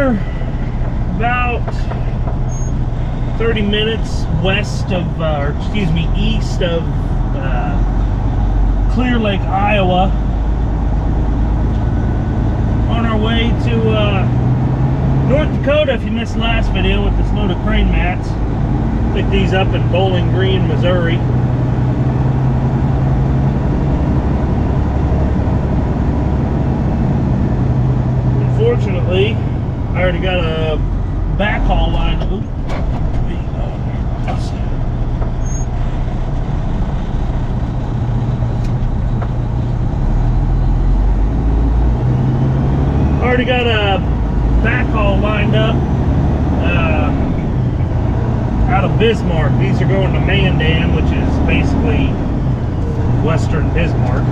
We're about 30 minutes west of, or excuse me, east of Clear Lake, Iowa. On our way to North Dakota. If you missed the last video with this load of crane mats, picked these up in Bowling Green, Missouri. Unfortunately, I already got a backhaul line. Ooh, there you go. Already got a backhaul lined up out of Bismarck. These are going to Mandan, which is basically western Bismarck.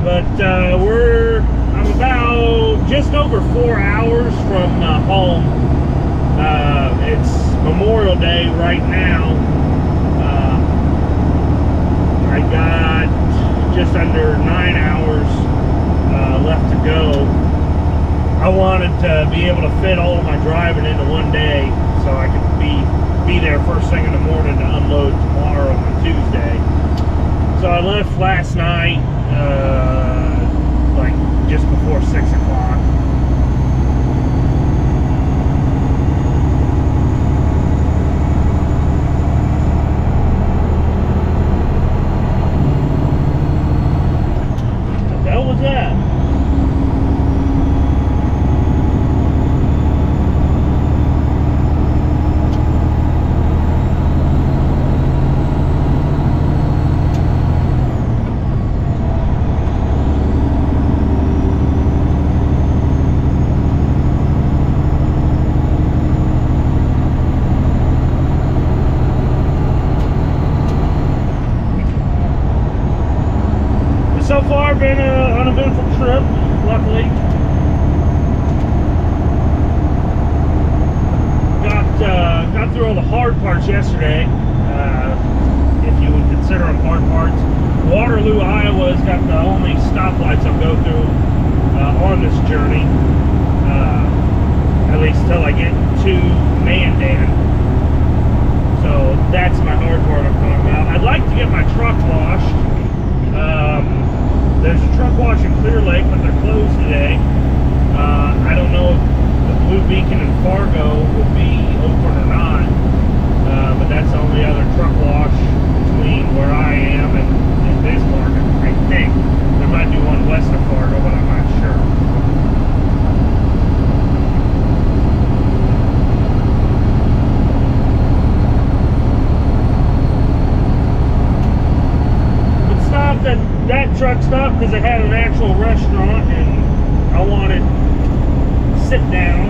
But I'm about just over 4 hours from home. It's Memorial Day right now. I got just under 9 hours left to go. I wanted to be able to fit all of my driving into one day so I could be there first thing in the morning to unload tomorrow on Tuesday. So I left last night, like just before 6 o'clock. What the hell was that? So far, been an uneventful trip, luckily. Got through all the hard parts yesterday, if you would consider them hard parts. Waterloo, Iowa's got the only stoplights I'll go through on this journey, at least till I get to Mandan. So that's my hard part I'm talking about. I'd like to get my truck washed. There's a truck wash in Clear Lake, but they're closed today. I don't know if the Blue Beacon in Fargo would be open or not, but that's the only other truck wash between where I am and Bismarck, I think. There might be one west of Fargo, but I'm not sure. That truck stopped because it had an actual restaurant and I wanted to sit down.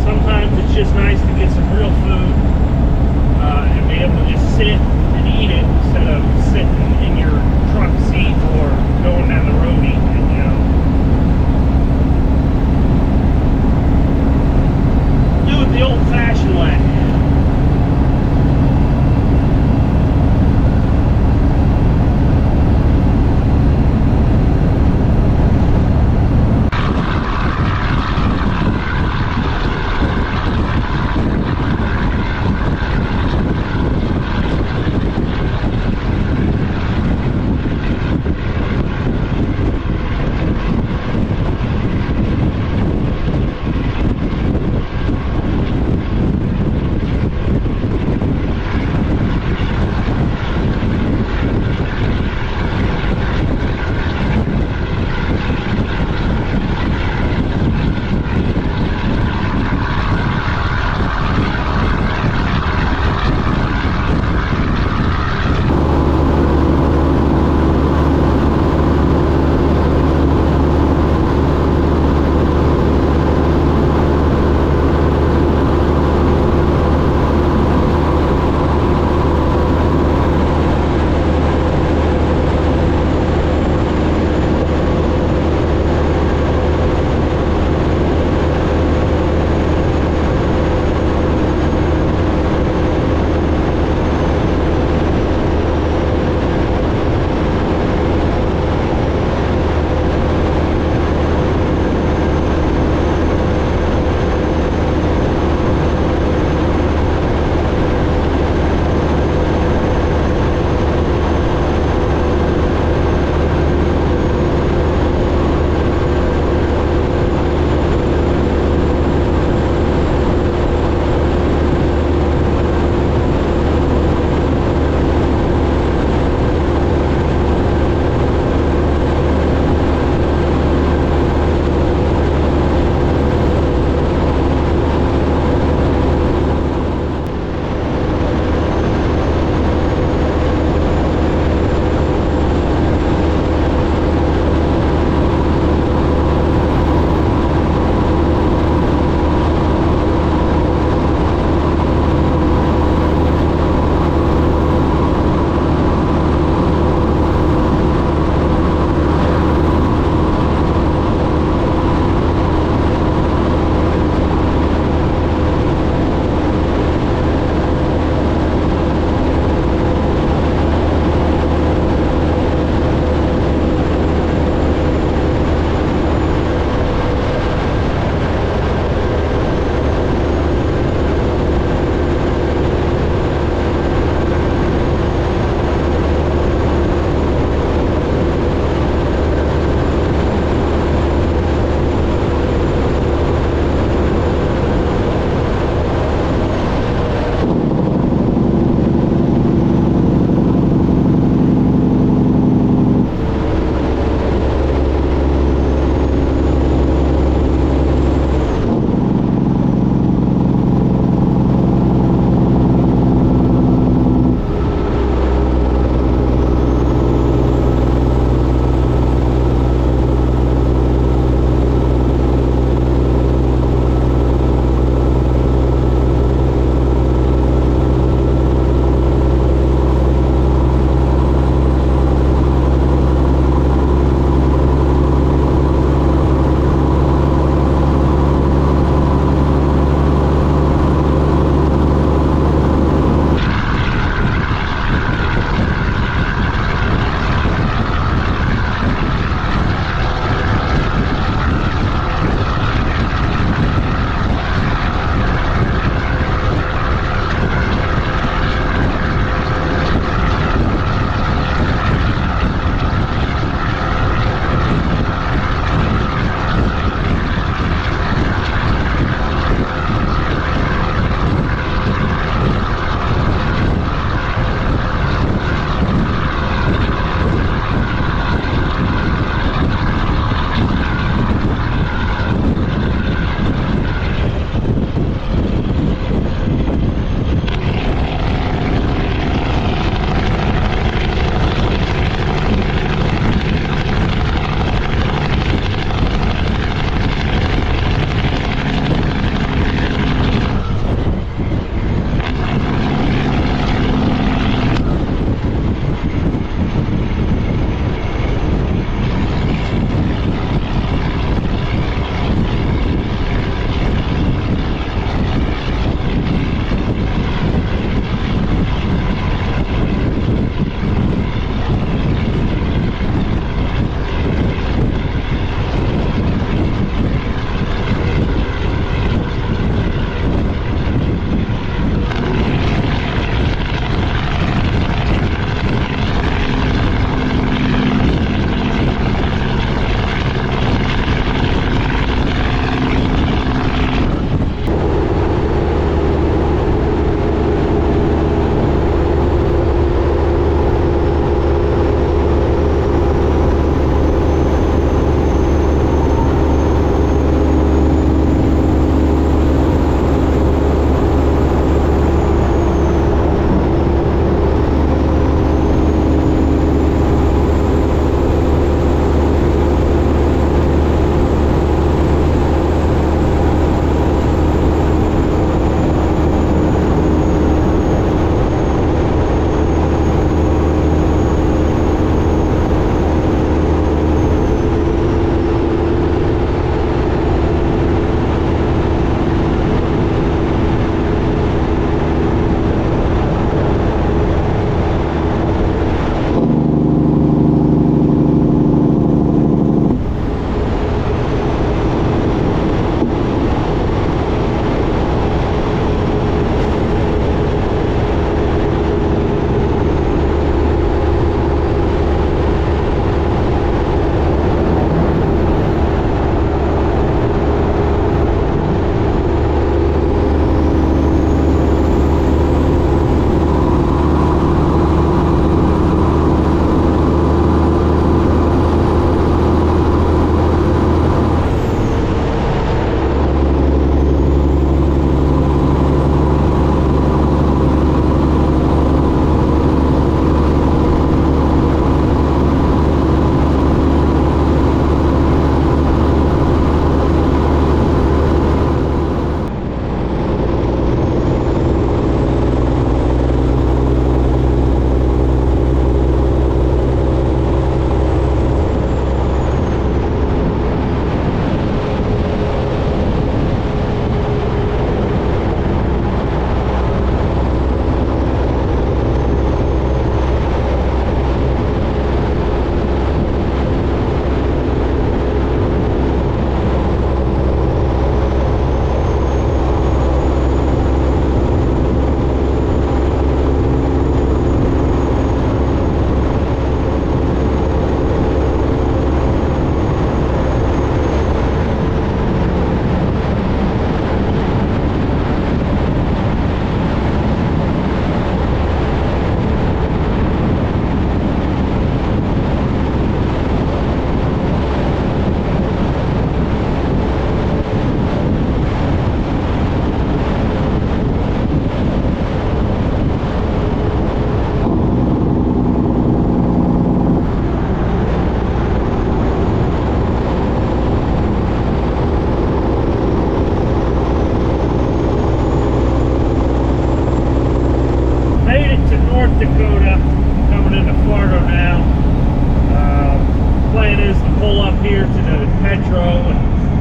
Sometimes it's just nice to get some real food and be able to just sit and eat it instead of sitting in your truck seat or going down the road eating it, you know. Do it the old-fashioned way.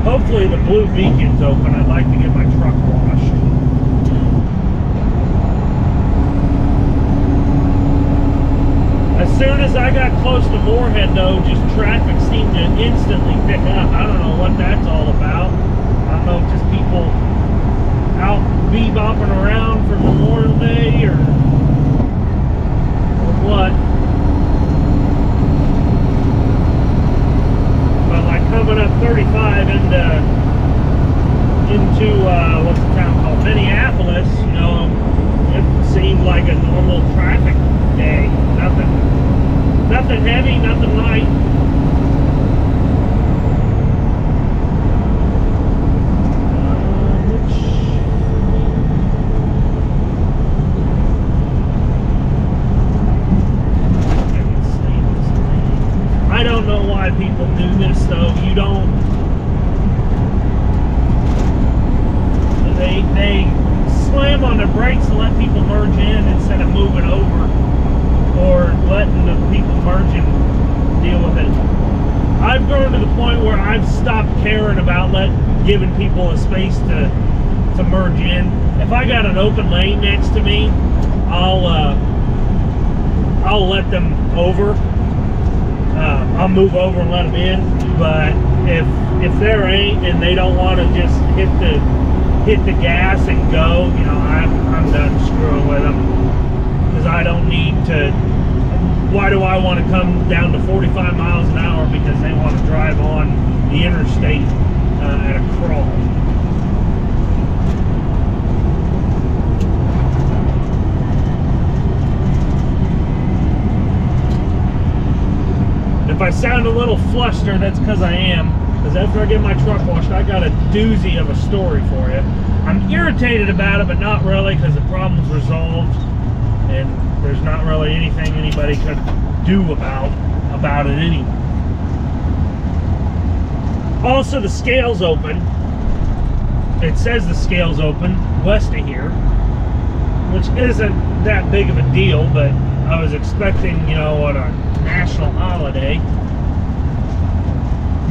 Hopefully the blue beacon's open. I'd like to get my truck washed. As soon as I got close to Moorhead, though, just traffic seemed to instantly pick up. I don't know what that's all about. I don't know if just people out bebopping around for Memorial Day or what. But like coming up 35 into what's the town called, Minneapolis, you know, it seemed like a normal traffic day. Nothing heavy, nothing light. I don't know why people do this though. You don't. They slam on the brakes to let people merge in instead of moving over, or letting the people merge and deal with it. I've grown to the point where I've stopped caring about giving people a space to merge in. If I got an open lane next to me, I'll let them over. I'll move over and let them in. But if there ain't and they don't want to just hit the gas and go, you know, I'm done screwing with them, because I don't need to. Why do I want to come down to 45 miles an hour because they want to drive on the interstate at a crawl? If I sound a little flustered, that's because I am. Because after I get my truck washed, I got a doozy of a story for you. I'm irritated about it, but not really, because the problem's resolved. And there's not really anything anybody could do about it anyway. Also, the scale's open. It says the scale's open west of here, which isn't that big of a deal, but I was expecting, you know, on a national holiday,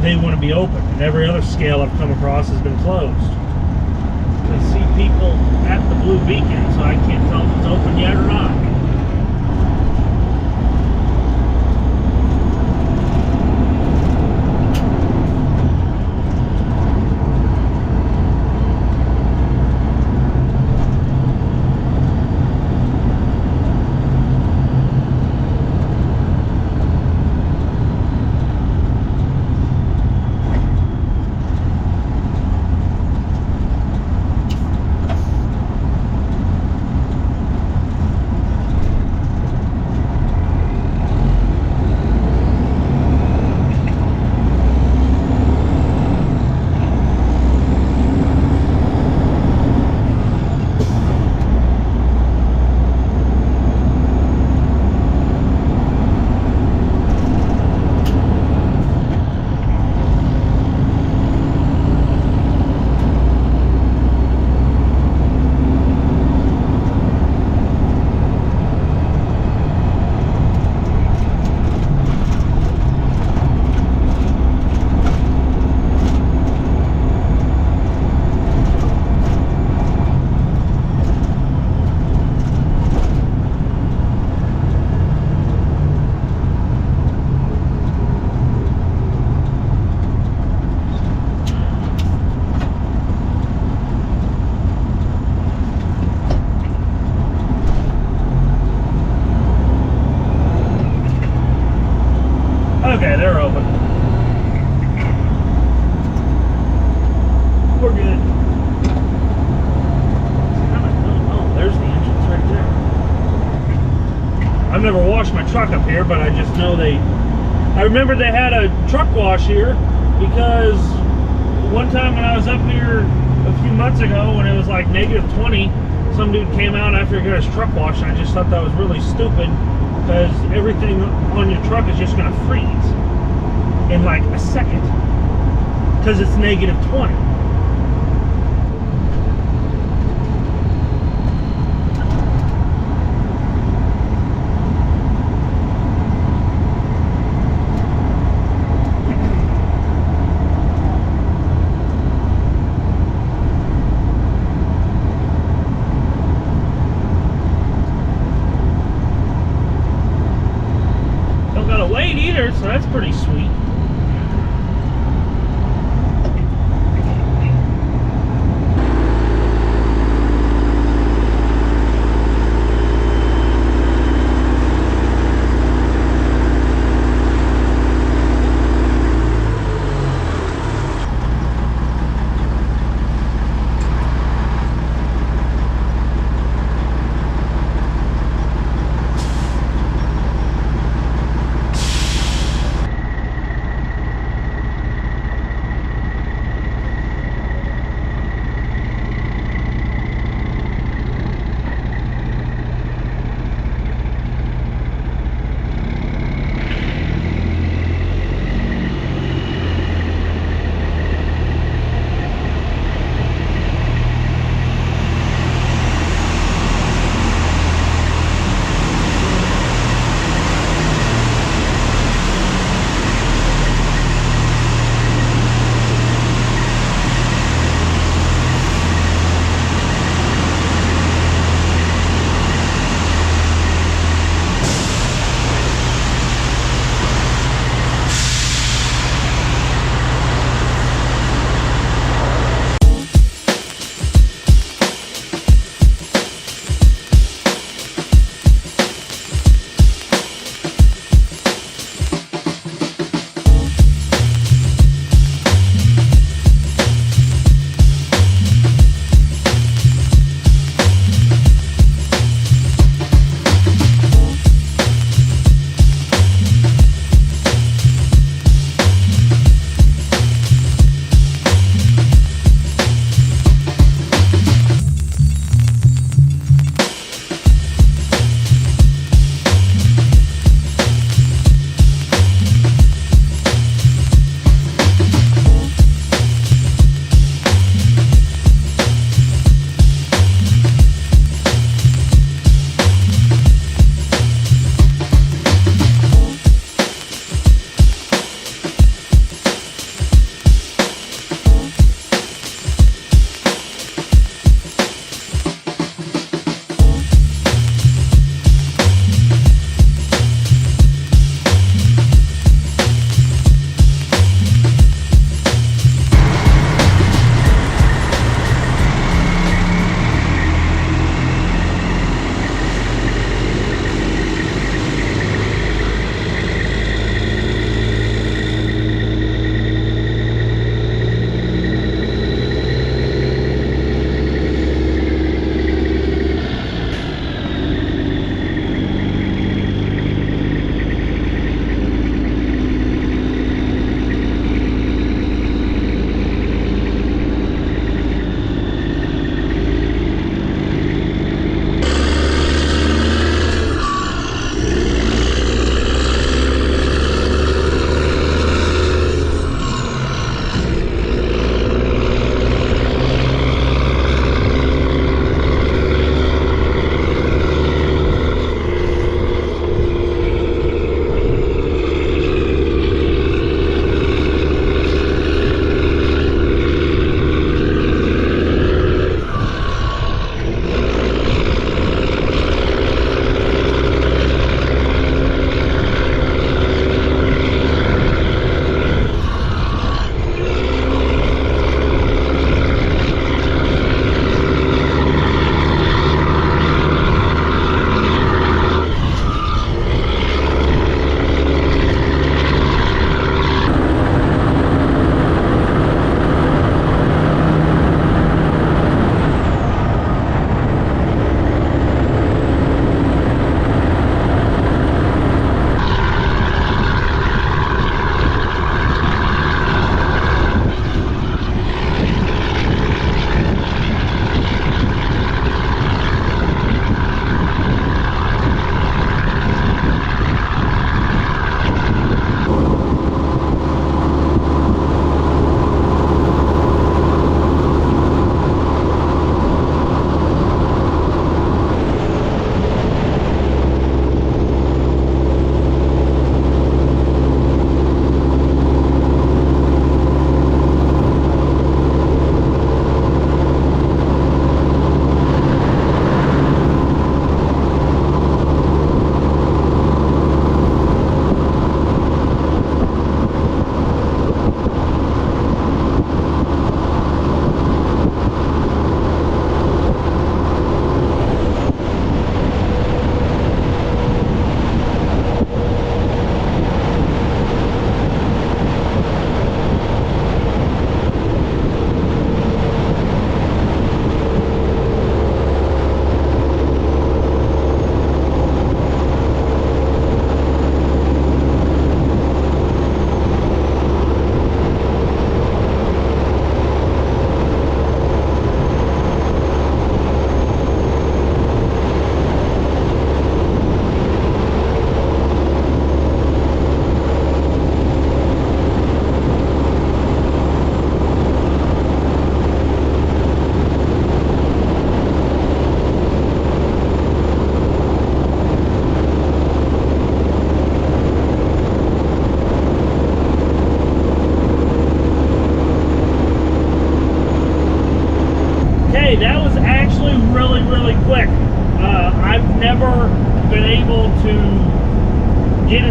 they want to be open. And every other scale I've come across has been closed. I see people at the blue beacon, so I can't tell if it's open yet or not. Okay, they're open. We're good. Oh, there's the entrance right there. I've never washed my truck up here, but I just know I remember they had a truck wash here, because one time when I was up here a few months ago when it was like -20, some dude came out after he got his truck washed, and I just thought that was really stupid, because everything on your truck is just going to freeze in like a second, because it's -20. gotta wait either, so that's pretty sweet.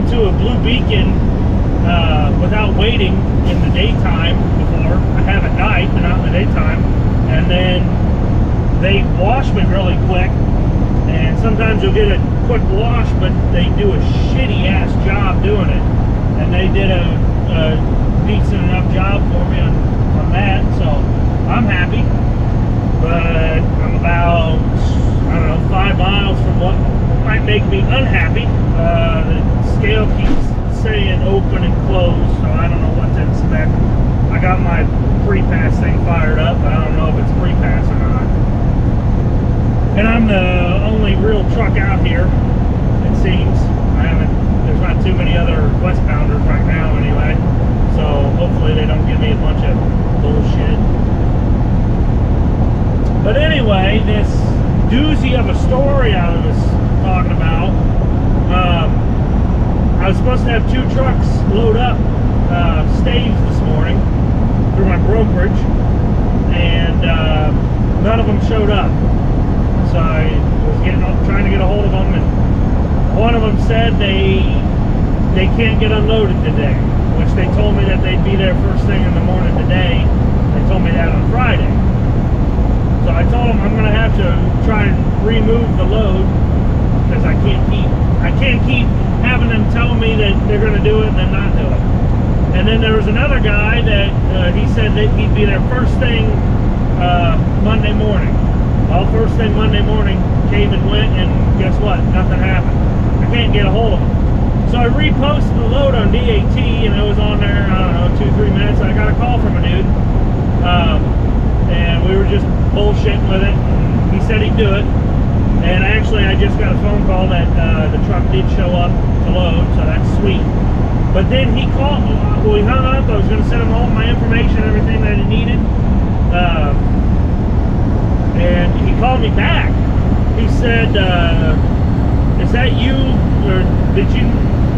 into a blue beacon without waiting in the daytime before. I have at night, but not in the daytime. And then they wash me really quick. And sometimes you'll get a quick wash, but they do a shitty ass job doing it. And they did a decent enough job for me on that, so I'm happy. But I'm about, I don't know, 5 miles from what might make me unhappy. The scale keeps saying open and closed, so I don't know what to expect. I got my pre-pass thing fired up, but I don't know if it's pre-pass or not. And I'm the only real truck out here, it seems. There's not too many other westbounders right now anyway, so hopefully they don't give me a bunch of bullshit. But anyway, this doozy of a story I was talking about, I was supposed to have 2 trucks load up staves this morning through my brokerage, and none of them showed up. So I was trying to get a hold of them, and one of them said they can't get unloaded today, which they told me that they'd be there first thing in the morning today. They told me that on Friday. So I told them I'm going to have to try and remove the load, because I can't keep having them tell me that they're going to do it and then not do it. And then there was another guy that he said that he'd be there first thing Monday morning. Well, first thing Monday morning came and went, and guess what? Nothing happened. I can't get a hold of him. So I reposted the load on DAT, and it was on there, I don't know, 2-3 minutes. I got a call from a dude, and we were just bullshitting with it. He said he'd do it, and actually I just got a phone call that the truck did show up to load, so that's sweet. But then he called, well, he hung up. I was going to send him all my information and everything that he needed, and he called me back. He said, is that you, or did you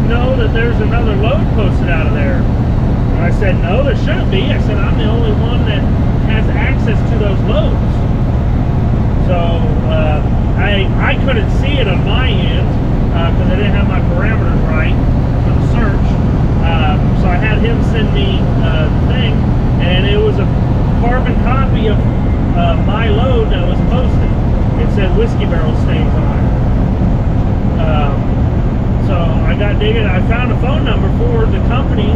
know that there's another load posted out of there? And I said, no, there shouldn't be. I said, I'm the only one that has access to those loads. So I couldn't see it on my end because I didn't have my parameters right for the search. So I had him send me the thing, and it was a carbon copy of my load that was posted. It said whiskey barrel stains on it. So I got digging. I found a phone number for the company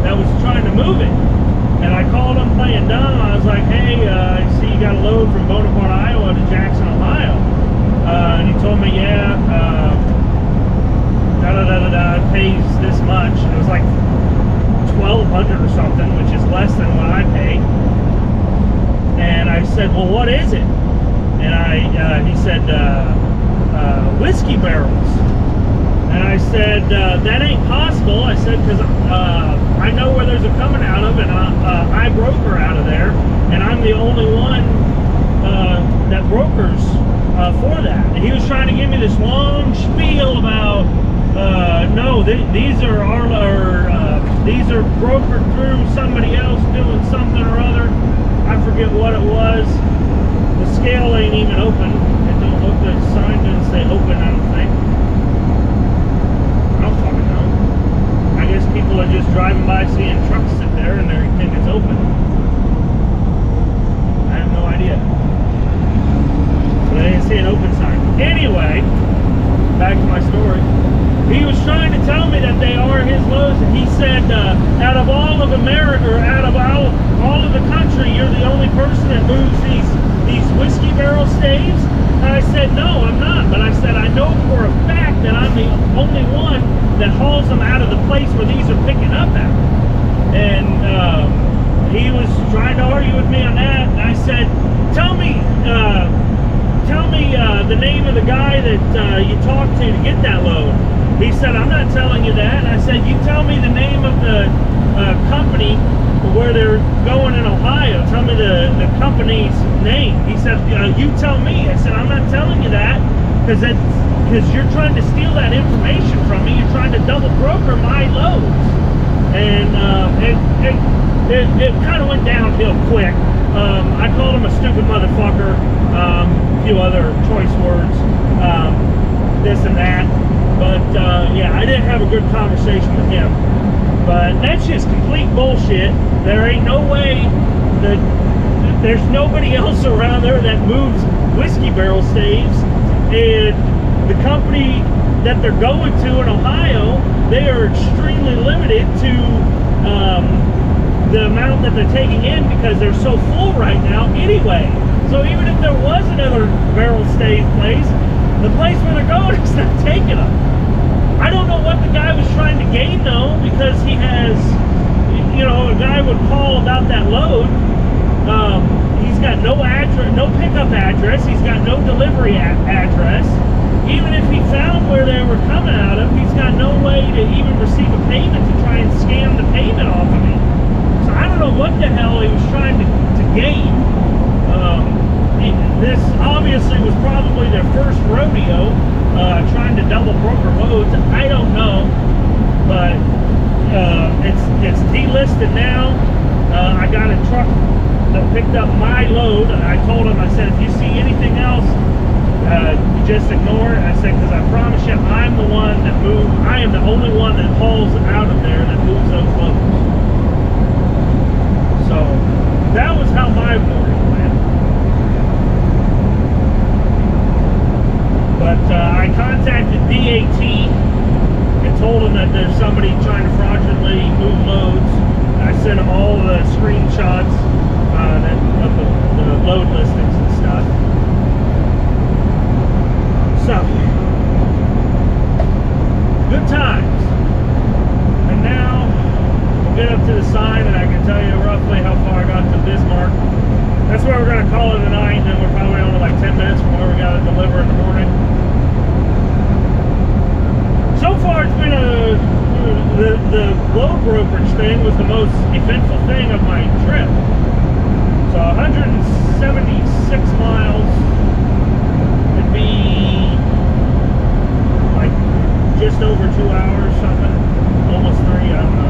that was trying to move it. And I called him playing dumb. I was like, hey, I see you got a load from Bonaparte, Iowa to Jackson, Ohio. And he told me, yeah, it pays this much. It was like $1,200 or something, which is less than what I pay. And I said, well, what is it? And he said, whiskey barrels. And I said, that ain't possible. I said, because I know where there's a coming out of, and I broker out of there, and I'm the only one that brokers for that. And he was trying to give me this long spiel about, no, these are these are brokered through somebody else doing something or other. I forget what it was. The scale ain't even open. It don't look, the sign didn't say open, I don't think. I don't fucking know. I guess people are just driving by seeing trucks sit there and they think it's open. I have no idea. But I didn't see an open sign. Anyway, back to my story. He was trying to tell me that they are his loads, and he said, out of all of America, or out of all of the country, you're the only person that moves these whiskey barrel staves. And I said, no, I'm not. But I said, I know for a fact that I'm the only one that hauls them out of the place where these are picking up at. And he was trying to argue with me on that. And I said, tell me the name of the guy that you talked to get that load. He said, I'm not telling you that. And I said, you tell me the name of the company where they're going in Ohio. Tell me the company's name. He said, you tell me. I said, I'm not telling you that because you're trying to steal that information from me. You're trying to double broker my loads. And it kind of went downhill quick. I called him a stupid motherfucker, a few other choice words, this and that. But yeah, I didn't have a good conversation with him. But that's just complete bullshit. There ain't no way that there's nobody else around there that moves whiskey barrel staves, and the company that they're going to in Ohio, they are extremely limited to the amount that they're taking in because they're so full right now anyway. So even if there was another barrel stave place, the place where they're going is not taking them. I don't know what the guy was trying to gain though, because he has, you know, a guy would call about that load. He's got no address, no pickup address. He's got no delivery address. Even if he found where they were coming out of, he's got no way to even receive a payment to try and scam the payment off of me. So I don't know what the hell he was trying to gain. This obviously was probably their first rodeo, trying to double broker loads. I don't know, but it's delisted now. I got a truck that picked up my load, and I told him, I said, if you see anything else, just ignore it. I said, because I promise you, I'm the one that moves. I am the only one that hauls out of there that moves those loads. So that was how my morning went. But I contacted DAT and told them that there's somebody trying to fraudulently move loads. I sent them all the screenshots of the load listings and stuff. So, good times. And now we'll get up to the sign and I can tell you roughly how far I got to Bismarck. That's where we're going to call it a night, and then we're probably only like 10 minutes from where we got to deliver in the morning. So far, it's been the load brokerage thing was the most eventful thing of my trip. So 176 miles would be like just over 2 hours, something, almost 3, I don't know.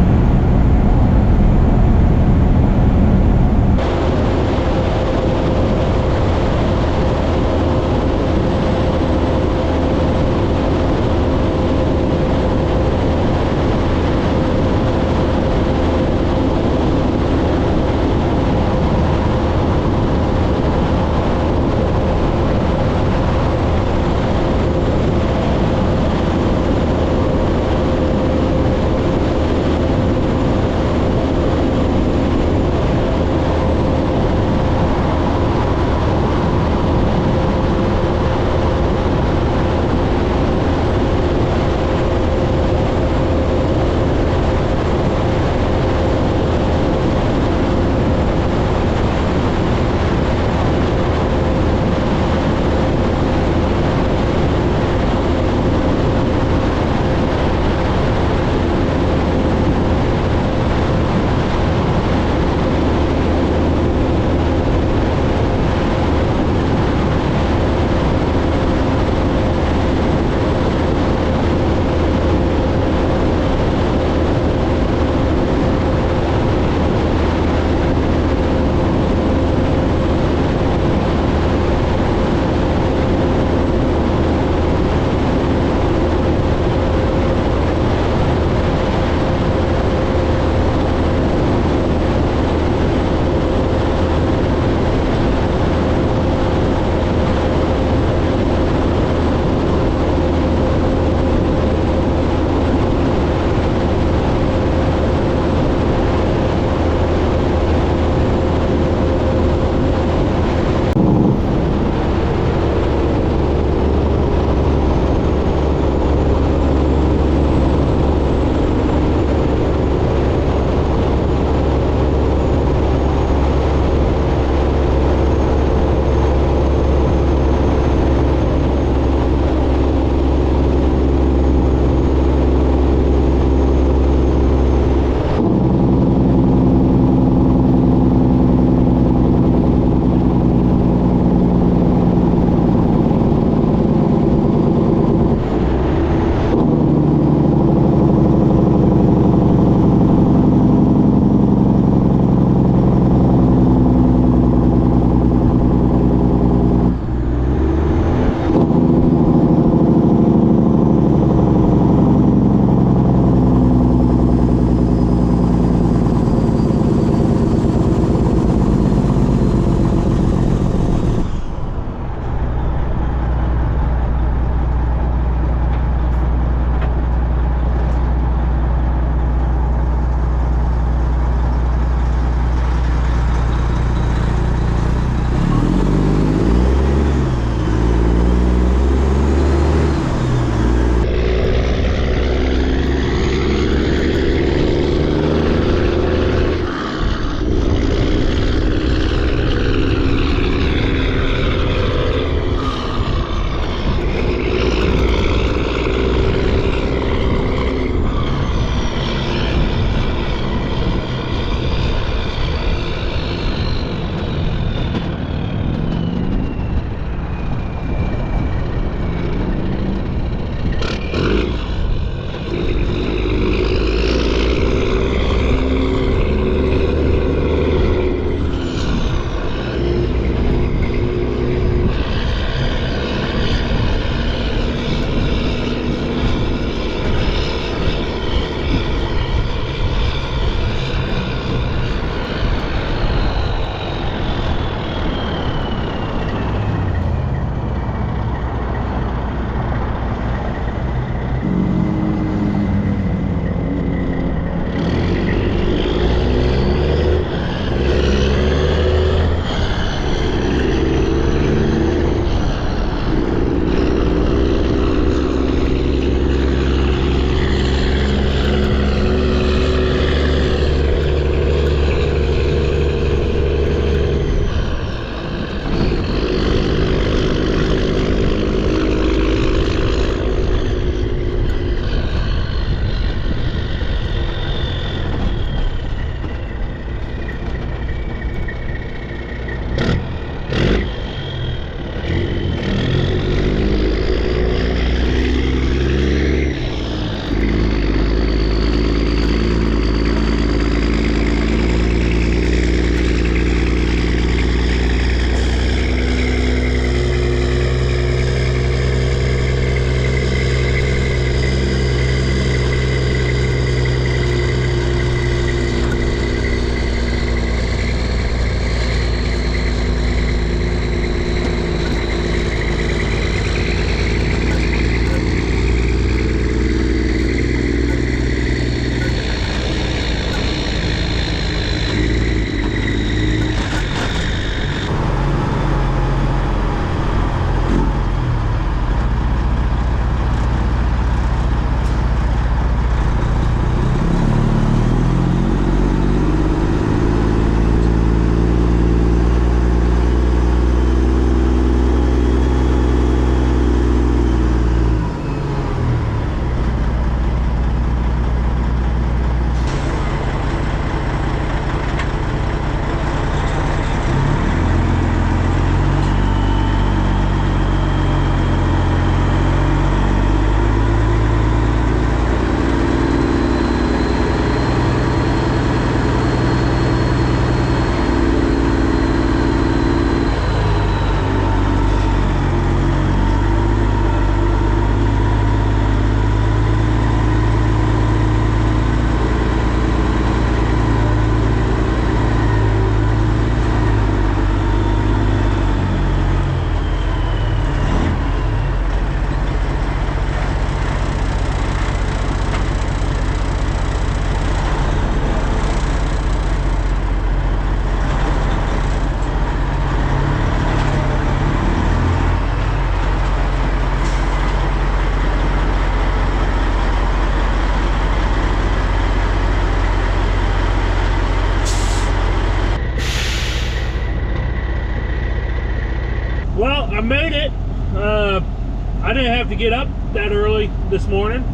didn't have to get up that early this morning.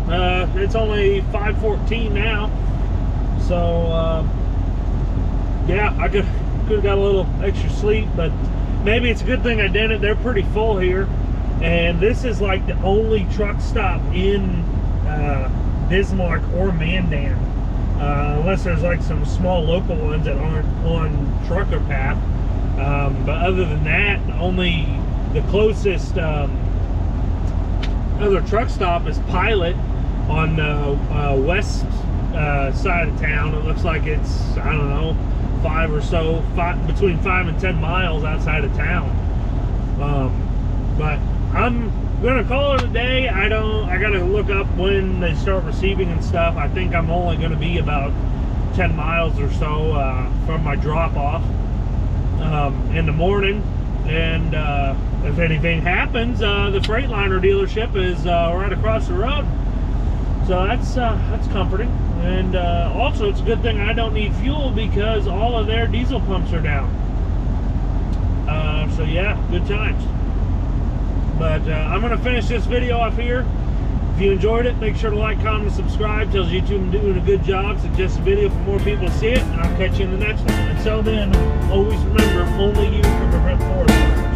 It's only 5:14 now, so yeah, I could have got a little extra sleep, but maybe it's a good thing I didn't. They're pretty full here, and this is like the only truck stop in Bismarck or Mandan, unless there's like some small local ones that aren't on trucker path. But other than that, only the closest other truck stop is Pilot on the west side of town. It looks like it's, I don't know, between 5 and 10 miles outside of town. But I'm gonna call it a day. I gotta look up when they start receiving and stuff. I think I'm only gonna be about 10 miles or so from my drop off in the morning. And if anything happens, the Freightliner dealership is right across the road, so that's comforting. And also, it's a good thing I don't need fuel because all of their diesel pumps are down. So yeah, good times. But I'm gonna finish this video off here. If you enjoyed it, make sure to like, comment, and subscribe. Tells YouTube I'm doing a good job. Suggest a video for more people to see it, and I'll catch you in the next one. Until then, always remember, only you can prevent forest fire.